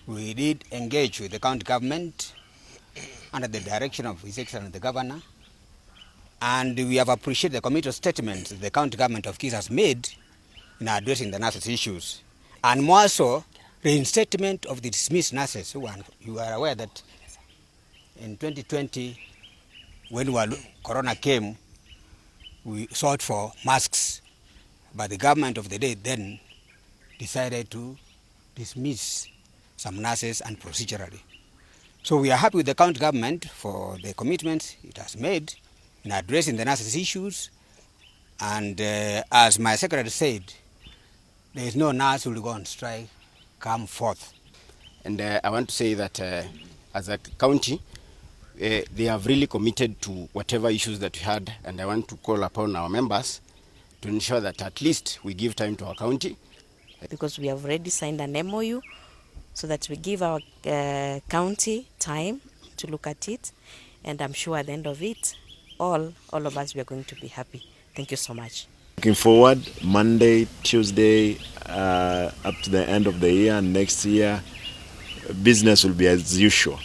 We did engage with the county government under the direction of His Excellency the Governor, and we have appreciated the committed statements the county government of Kisii has made in addressing the nurses' issues, and more so, reinstatement of the dismissed nurses. You are aware that in 2020, when Corona came, we sought for masks, but the government of the day then decided to dismiss some nurses and procedurally. So we are happy with the county government for the commitments it has made in addressing the nurses' issues. And as my secretary said, there is no nurse who will go on strike come forth. And I want to say that as a county, they have really committed to whatever issues that we had, and I want to call upon our members to ensure that at least we give time to our county. Because we have already signed an MOU so that we give our county time to look at it, and I'm sure at the end of it, all of us, we are going to be happy. Thank you so much. Looking forward, Monday, Tuesday, up to the end of the year and next year, business will be as usual.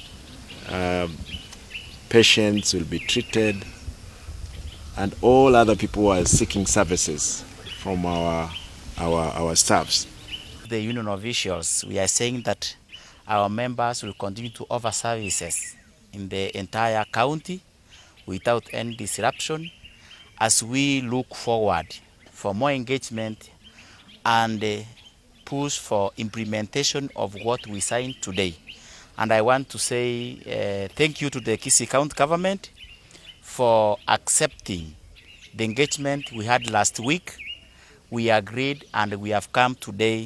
Patients will be treated, and all other people who are seeking services from our staffs. The union officials, we are saying that our members will continue to offer services in the entire county without any disruption, as we look forward for more engagement and push for implementation of what we signed today. And I want to say thank you to the Kisii County government for accepting the engagement we had last week. We agreed and we have come today